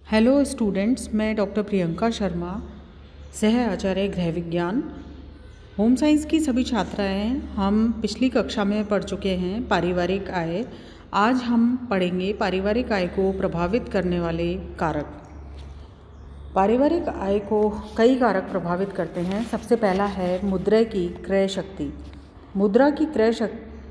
Hello students, मैं doctor Priyanka Sharma, सह आचार्य गृह विज्ञान, होम साइंस की सभी छात्राएं। हम पिछली कक्षा में पढ़ चुके हैं पारिवारिक आय। आज हम पढ़ेंगे पारिवारिक आय को प्रभावित करने वाले कारक। पारिवारिक आय को कई कारक प्रभावित करते हैं। सबसे पहला है मुद्रा की क्रय शक्ति। मुद्रा की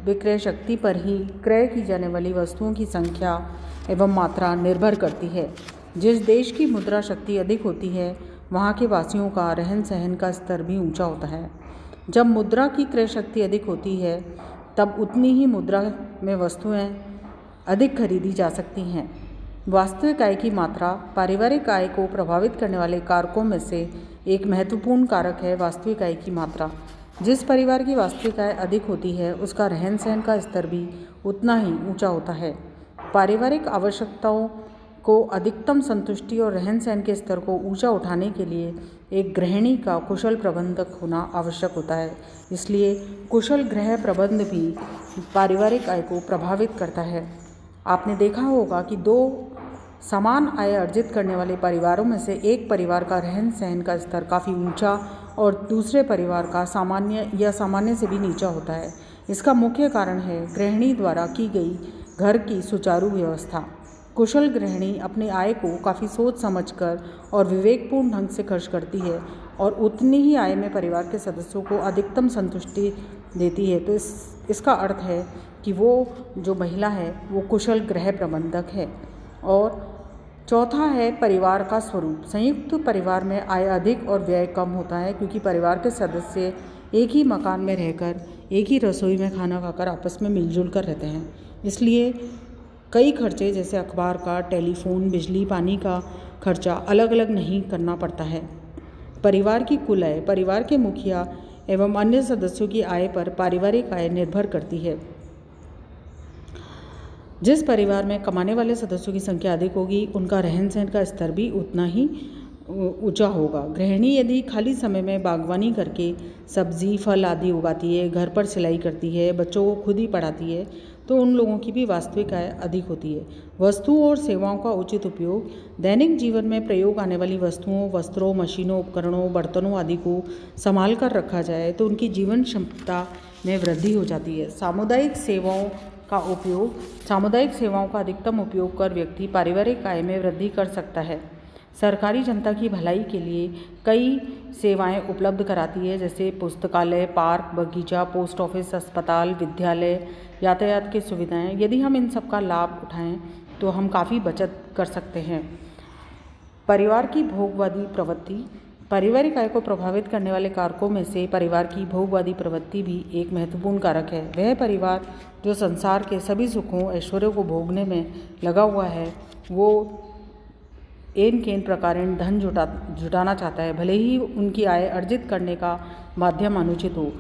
विक्रय शक्ति पर ही क्रय की जाने वाली वस्तुओं की संख्या एवं मात्रा निर्भर करती है। जिस देश की मुद्रा शक्ति अधिक होती है वहाँ के वासियों का रहन सहन का स्तर भी ऊंचा होता है। जब मुद्रा की क्रय शक्ति अधिक होती है तब उतनी ही मुद्रा में वस्तुएं अधिक खरीदी जा सकती हैं। वास्तविक आय की मात्रा पारिवारिक आय को प्रभावित करने वाले कारकों में से एक महत्वपूर्ण कारक है वास्तविक आय की मात्रा। जिस परिवार की वास्तविक आय अधिक होती है उसका रहन सहन का स्तर भी उतना ही ऊंचा होता है। पारिवारिक आवश्यकताओं को अधिकतम संतुष्टि और रहन सहन के स्तर को ऊंचा उठाने के लिए एक गृहिणी का कुशल प्रबंधक होना आवश्यक होता है। इसलिए कुशल गृह प्रबंध भी पारिवारिक आय को प्रभावित करता है। आपने देखा होगा कि दो समान आय अर्जित करने वाले परिवारों में से एक परिवार का रहन सहन का स्तर काफ़ी ऊंचा और दूसरे परिवार का सामान्य या सामान्य से भी नीचा होता है। इसका मुख्य कारण है गृहिणी द्वारा की गई घर की सुचारू व्यवस्था। कुशल गृहिणी अपनी आय को काफ़ी सोच समझकर और विवेकपूर्ण ढंग से खर्च करती है और उतनी ही आय में परिवार के सदस्यों को अधिकतम संतुष्टि देती है। तो इसका अर्थ है कि वो जो महिला है वो कुशल गृह प्रबंधक है। और चौथा है परिवार का स्वरूप। संयुक्त परिवार में आय अधिक और व्यय कम होता है क्योंकि परिवार के सदस्य एक ही मकान में रहकर एक ही रसोई में खाना खाकर आपस में मिलजुल कर रहते हैं। इसलिए कई खर्चे जैसे अखबार का, टेलीफोन, बिजली, पानी का खर्चा अलग अलग नहीं करना पड़ता है। परिवार की कुल आय परिवार के मुखिया एवं अन्य सदस्यों की आय पर पारिवारिक आय निर्भर करती है। जिस परिवार में कमाने वाले सदस्यों की संख्या अधिक होगी उनका रहन सहन का स्तर भी उतना ही ऊंचा होगा। गृहिणी यदि खाली समय में बागवानी करके सब्जी, फल आदि उगाती है, घर पर सिलाई करती है, बच्चों को खुद ही पढ़ाती है, तो उन लोगों की भी वास्तविक आय अधिक होती है। वस्तुओं और सेवाओं का उचित उपयोग। दैनिक जीवन में प्रयोग आने वाली वस्तुओं, वस्त्रों, मशीनों, उपकरणों, बर्तनों आदि को संभाल कर रखा जाए तो उनकी जीवन क्षमता में वृद्धि हो जाती है। सामुदायिक सेवाओं का अधिकतम उपयोग कर व्यक्ति पारिवारिक आय में वृद्धि कर सकता है। सरकारी जनता की भलाई के लिए कई सेवाएं उपलब्ध कराती है, जैसे पुस्तकालय, पार्क, बगीचा, पोस्ट ऑफिस, अस्पताल, विद्यालय, यातायात की सुविधाएं। यदि हम इन सब का लाभ उठाएं तो हम काफ़ी बचत कर सकते हैं। परिवार की भोगवादी प्रवृत्ति। पारिवारिक आय को प्रभावित करने वाले कारकों में से परिवार की भोगवादी प्रवृत्ति भी एक महत्वपूर्ण कारक है। वह परिवार जो संसार के सभी सुखों, ऐश्वर्यों को भोगने में लगा हुआ है वो एन केन प्रकारेण धन जुटाना चाहता है, भले ही उनकी आय अर्जित करने का माध्यम अनुचित हो।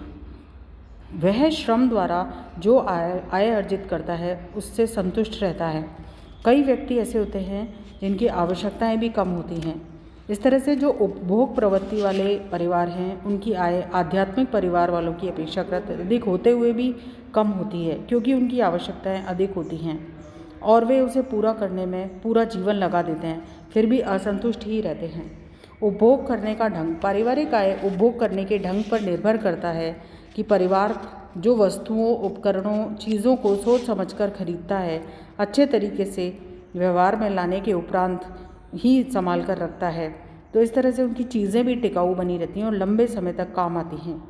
वह श्रम द्वारा जो आय अर्जित करता है उससे संतुष्ट रहता है। कई व्यक्ति ऐसे होते हैं जिनकी आवश्यकताएं भी कम होती हैं। इस तरह से जो उपभोग प्रवृत्ति वाले परिवार हैं उनकी आय आध्यात्मिक परिवार वालों की अपेक्षाकृत अधिक होते हुए भी कम होती है, क्योंकि उनकी आवश्यकताएं अधिक होती हैं और वे उसे पूरा करने में पूरा जीवन लगा देते हैं, फिर भी असंतुष्ट ही रहते हैं। उपभोग करने का ढंग। पारिवारिक आय उपभोग करने के ढंग पर निर्भर करता है कि परिवार जो वस्तुओं, उपकरणों, चीज़ों को सोच समझकर खरीदता है, अच्छे तरीके से व्यवहार में लाने के उपरांत ही संभाल कर रखता है, तो इस तरह से उनकी चीज़ें भी टिकाऊ बनी रहती हैं और लंबे समय तक काम आती हैं।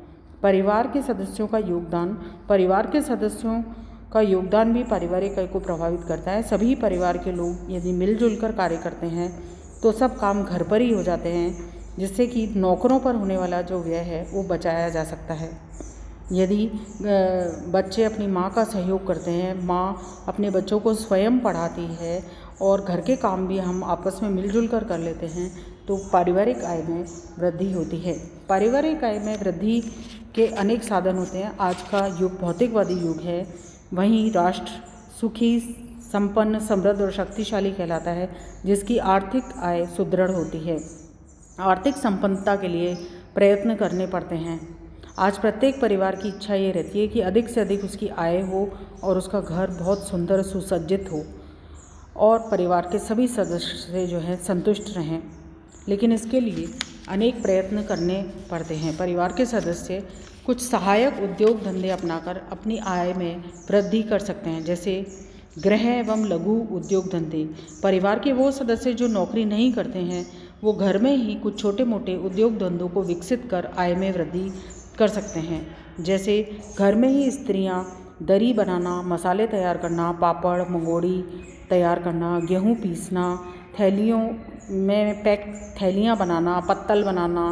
परिवार के सदस्यों का योगदान। परिवार के सदस्यों का योगदान भी पारिवारिक आय को प्रभावित करता है। सभी परिवार के लोग यदि मिलजुल कर कार्य करते हैं तो सब काम घर पर ही हो जाते हैं, जिससे कि नौकरों पर होने वाला जो व्यय है वो बचाया जा सकता है। यदि बच्चे अपनी माँ का सहयोग करते हैं, माँ अपने बच्चों को स्वयं पढ़ाती है और घर के काम भी हम आपस में मिलजुल कर लेते हैं, तो पारिवारिक आय में वृद्धि होती है। पारिवारिक आय में वृद्धि के अनेक साधन होते हैं। आज का युग भौतिकवादी युग है, वहीं राष्ट्र सुखी, संपन्न, समृद्ध और शक्तिशाली कहलाता है, जिसकी आर्थिक आय सुदृढ़ होती है। आर्थिक संपन्नता के लिए प्रयत्न करने पड़ते हैं। आज प्रत्येक परिवार की इच्छा ये रहती है कि अधिक से अधिक उसकी आय हो और उसका घर बहुत सुंदर सुसज्जित हो और परिवार के सभी सदस्य जो है संतुष्ट रहें। लेकिन इसके लिए अनेक प्रयत्न करने पड़ते हैं। परिवार के सदस्य कुछ सहायक उद्योग धंधे अपनाकर अपनी आय में वृद्धि कर सकते हैं, जैसे गृह एवं लघु उद्योग धंधे। परिवार के वो सदस्य जो नौकरी नहीं करते हैं वो घर में ही कुछ छोटे मोटे उद्योग धंधों को विकसित कर आय में वृद्धि कर सकते हैं। जैसे घर में ही स्त्रियां दरी बनाना, मसाले तैयार करना, पापड़ मंगोड़ी तैयार करना, गेहूँ पीसना, थैलियों में पैक थैलियाँ बनाना, पत्तल बनाना,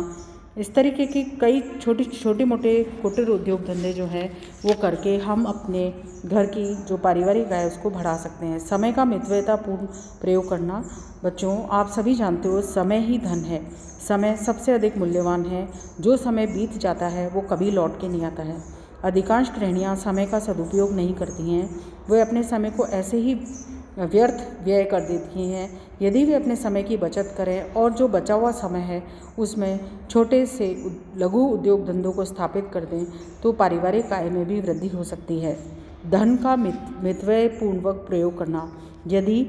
इस तरीके की कई छोटे मोटे कुटीर उद्योग धंधे जो हैं वो करके हम अपने घर की जो पारिवारिक आय उसको बढ़ा सकते हैं। समय का मितव्ययतापूर्ण प्रयोग करना। बच्चों, आप सभी जानते हो समय ही धन है। समय सबसे अधिक मूल्यवान है। जो समय बीत जाता है वो कभी लौट के नहीं आता है। अधिकांश गृहिणियाँ समय का सदुपयोग नहीं करती हैं। वे अपने समय को ऐसे ही व्यर्थ व्यय कर देती हैं। यदि वे अपने समय की बचत करें और जो बचा हुआ समय है उसमें छोटे से लघु उद्योग धंधों को स्थापित कर दें तो पारिवारिक आय में भी वृद्धि हो सकती है। धन का मितव्ययपूर्वक प्रयोग करना। यदि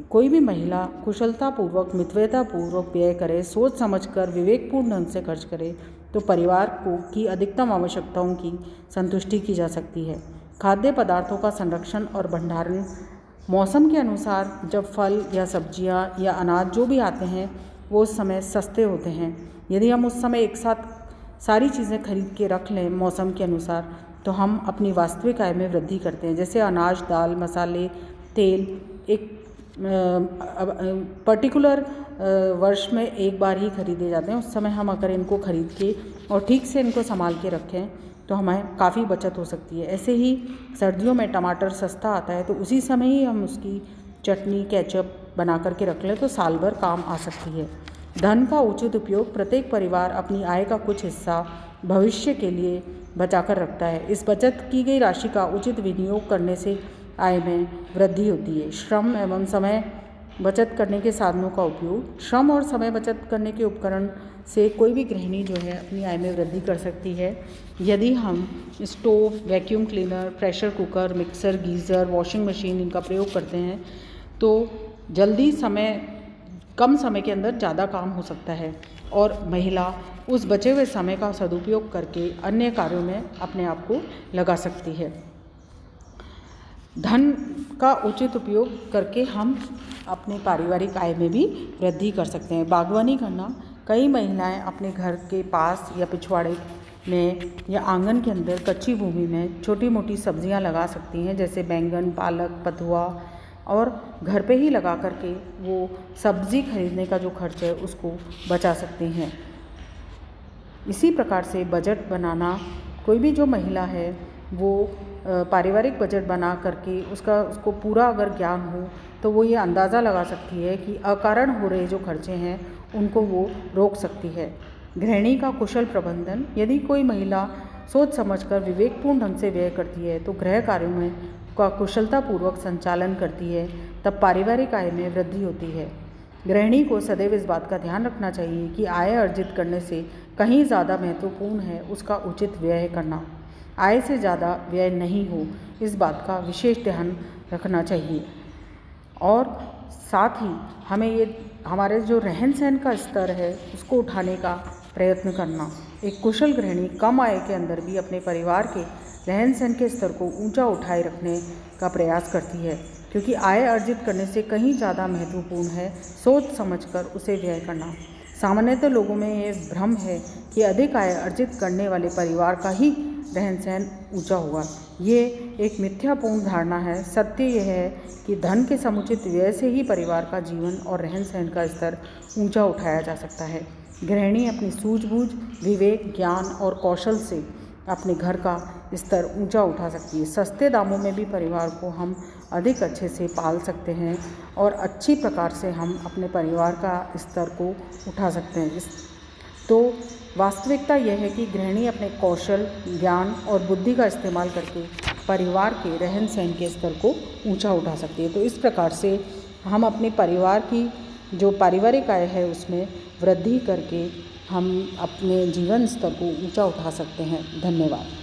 कोई भी महिला कुशलतापूर्वक मितव्ययतापूर्वक व्यय करे, सोच समझकर विवेकपूर्ण ढंग से खर्च करे तो परिवार की अधिकतम आवश्यकताओं की संतुष्टि की जा सकती है। खाद्य पदार्थों का संरक्षण और भंडारण। मौसम के अनुसार जब फल या सब्जियां या अनाज जो भी आते हैं वो उस समय सस्ते होते हैं। यदि हम उस समय एक साथ सारी चीज़ें खरीद के रख लें मौसम के अनुसार तो हम अपनी वास्तविक आय में वृद्धि करते हैं। जैसे अनाज, दाल, मसाले, तेल एक पर्टिकुलर वर्ष में एक बार ही खरीदे जाते हैं। उस समय हम अगर इनको खरीद के और ठीक से इनको संभाल के रखें तो हमें काफ़ी बचत हो सकती है। ऐसे ही सर्दियों में टमाटर सस्ता आता है तो उसी समय ही हम उसकी चटनी, केचप बना करके रख लें तो साल भर काम आ सकती है। धन का उचित उपयोग। प्रत्येक परिवार अपनी आय का कुछ हिस्सा भविष्य के लिए बचाकर रखता है। इस बचत की गई राशि का उचित विनियोग करने से आय में वृद्धि होती है। श्रम एवं समय बचत करने के साधनों का उपयोग। श्रम और समय बचत करने के उपकरण से कोई भी गृहिणी जो है अपनी आय में वृद्धि कर सकती है। यदि हम stove, vacuum cleaner, pressure cooker, mixer, geyser, washing machine इनका प्रयोग करते हैं तो कम समय के अंदर ज़्यादा काम हो सकता है और महिला उस बचे हुए समय का सदुपयोग करके अन्य कार्यों में अपने आप को लगा सकती है। धन का उचित उपयोग करके हम अपने पारिवारिक आय में भी वृद्धि कर सकते हैं। बागवानी करना। कई महिलाएं अपने घर के पास या पिछवाड़े में या आंगन के अंदर कच्ची भूमि में छोटी मोटी सब्जियां लगा सकती हैं, जैसे बैंगन, पालक, बथुआ, और घर पे ही लगा करके वो सब्ज़ी खरीदने का जो खर्च है उसको बचा सकती हैं। इसी प्रकार से बजट बनाना। कोई भी जो महिला है वो पारिवारिक बजट बना करके उसको पूरा अगर ज्ञान हो तो वो ये अंदाज़ा लगा सकती है कि अकारण हो रहे जो खर्चे हैं उनको वो रोक सकती है। गृहिणी का कुशल प्रबंधन। यदि कोई महिला सोच समझकर विवेकपूर्ण ढंग से व्यय करती है तो गृह कार्यों में का कुशलतापूर्वक संचालन करती है तब पारिवारिक आय में वृद्धि होती है। गृहिणी को सदैव इस बात का ध्यान रखना चाहिए कि आय अर्जित करने से कहीं ज़्यादा महत्वपूर्ण है उसका उचित व्यय करना। आय से ज़्यादा व्यय नहीं हो, इस बात का विशेष ध्यान रखना चाहिए। और साथ ही हमें ये हमारे जो रहन सहन का स्तर है उसको उठाने का प्रयत्न करना। एक कुशल गृहिणी कम आय के अंदर भी अपने परिवार के रहन सहन के स्तर को ऊंचा उठाए रखने का प्रयास करती है, क्योंकि आय अर्जित करने से कहीं ज़्यादा महत्वपूर्ण है सोच समझकर उसे व्यय करना। सामान्यतः लोगों में ये भ्रम है कि अधिक आय अर्जित करने वाले परिवार का ही रहन सहन ऊंचा होगा। ये एक मिथ्यापूर्ण धारणा है। सत्य यह है कि धन के समुचित व्यय से ही परिवार का जीवन और रहन सहन का स्तर ऊंचा उठाया जा सकता है। गृहिणी अपनी सूझबूझ, विवेक, ज्ञान और कौशल से अपने घर का स्तर ऊंचा उठा सकती है। सस्ते दामों में भी परिवार को हम अधिक अच्छे से पाल सकते हैं और अच्छी प्रकार से हम अपने परिवार का स्तर को उठा सकते हैं। तो वास्तविकता यह है कि गृहिणी अपने कौशल, ज्ञान और बुद्धि का इस्तेमाल करके परिवार के रहन सहन के स्तर को ऊंचा उठा सकती है। तो इस प्रकार से हम अपने परिवार की जो पारिवारिक आय है उसमें वृद्धि करके हम अपने जीवन स्तर को ऊंचा उठा सकते हैं। धन्यवाद।